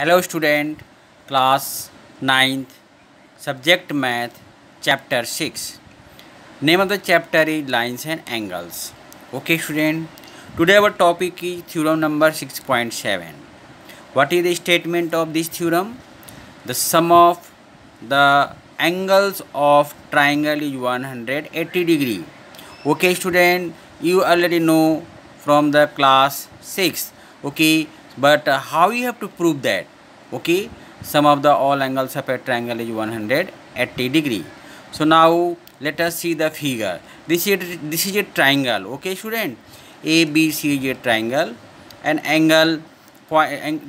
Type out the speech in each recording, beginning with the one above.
Hello student, class 9th, subject math, chapter 6. Name of the chapter is lines and angles. Okay student, today our topic is theorem number 6.7. What is the statement of this theorem? The sum of the angles of triangle is 180 degree. Okay student, you already know from the class 6. Okay, but how you have to prove that? Okay, sum of the all angles of a triangle is 180 degree. So now let us see the figure. This is a triangle. Okay student, ABC is a triangle, and angle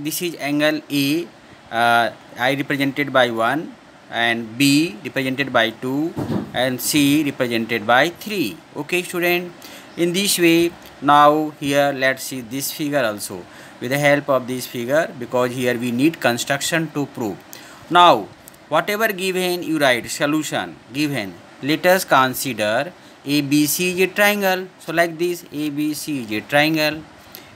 this is angle A, I represented by 1, and B represented by 2, and C represented by 3. Okay student, in this way. Now here let's see this figure also with the help of this figure, because here we need construction to prove. Now whatever given you write solution given. Let us consider ABC is a triangle. So like this, ABC is a triangle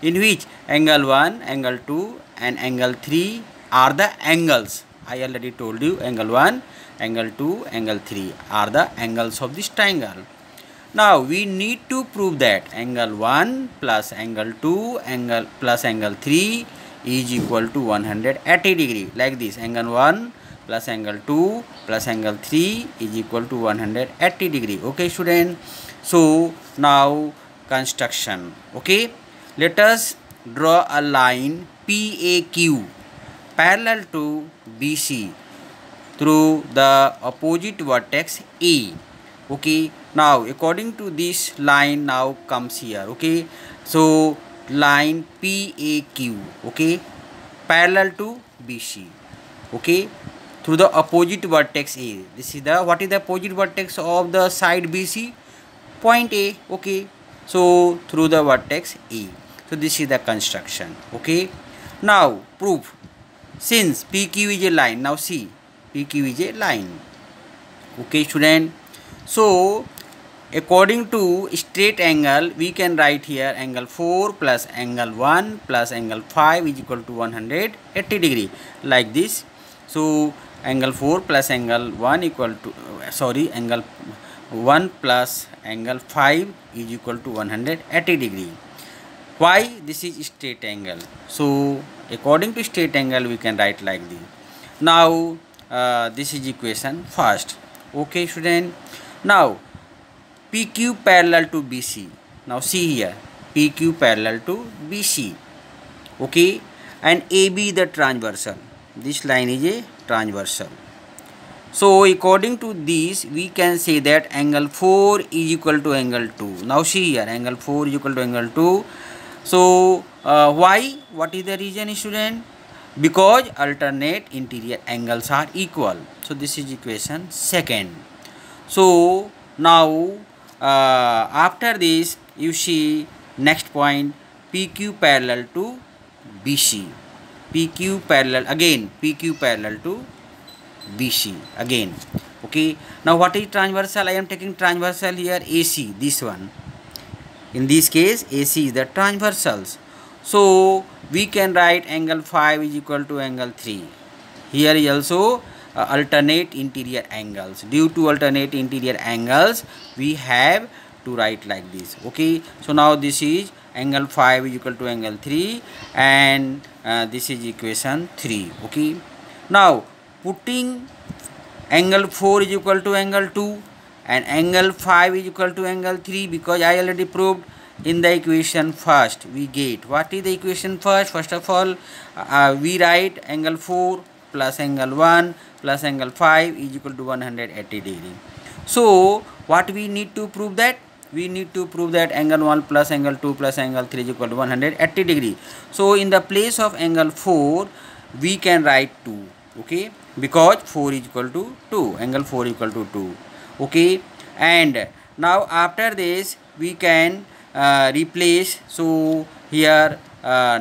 in which angle 1, angle 2 and angle 3 are the angles. I already told you angle 1, angle 2, angle 3 are the angles of this triangle. Now we need to prove that angle 1 plus angle 2 plus angle 3 is equal to 180 degree. Like this, angle 1 plus angle 2 plus angle 3 is equal to 180 degree. Okay student, so now construction. Okay, let us draw a line PAQ parallel to BC through the opposite vertex A. Okay, now according to this line now comes here. Okay, so line PAQ, okay, parallel to BC, okay, through the opposite vertex A. This is the, what is the opposite vertex of the side BC? Point A. Okay, so through the vertex A. So this is the construction. Okay, now proof. Since PQ is a line, now see, PQ is a line. Okay student, so according to straight angle, we can write here angle 4 plus angle 1 plus angle 5 is equal to 180 degree, like this. So angle 4 plus angle 1 equal to angle 1 plus angle 5 is equal to 180 degree. Why? This is straight angle. So according to straight angle, we can write like this. Now this is equation first. Okay student, now PQ parallel to BC. Now see here, PQ parallel to BC. Okay, and AB the transversal. This line is a transversal. So according to this, we can say that angle 4 is equal to angle 2. Now see here, angle 4 is equal to angle 2. So why? What is the reason student? Because alternate interior angles are equal. So this is equation second. So now after this, you see next point, PQ parallel to BC. PQ parallel again, PQ parallel to BC again. Okay, now what is transversal? I am taking transversal here, AC, this one. In this case, AC is the transversals. So we can write angle 5 is equal to angle 3. Here is also alternate interior angles. Due to alternate interior angles, we have to write like this. Okay, so now this is angle 5 is equal to angle 3, and this is equation 3. Okay, now putting angle 4 is equal to angle 2 and angle 5 is equal to angle 3, because I already proved in the equation first. We get, what is the equation first? First of all, we write angle 4 plus angle 1 plus angle 5 is equal to 180 degree. So what we need to prove that? We need to prove that angle 1 plus angle 2 plus angle 3 is equal to 180 degree. So in the place of angle 4, we can write 2. Okay, because 4 is equal to 2, angle 4 is equal to 2. Okay, and now after this, we can replace. So here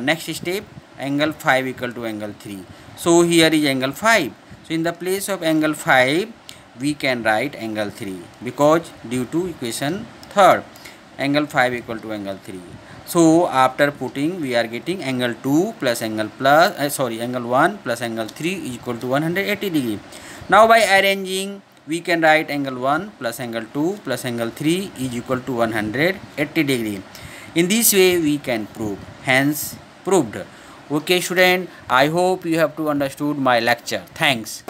next step, angle 5 equal to angle 3. So here is angle 5. So in the place of angle 5, we can write angle 3, because due to equation third, angle 5 equal to angle 3. So after putting, we are getting angle 2 plus angle angle 1 plus angle 3 is equal to 180 degree. Now by arranging, we can write angle 1 plus angle 2 plus angle 3 is equal to 180 degree. In this way we can prove, hence proved. Okay student, I hope you have to understood my lecture. Thanks.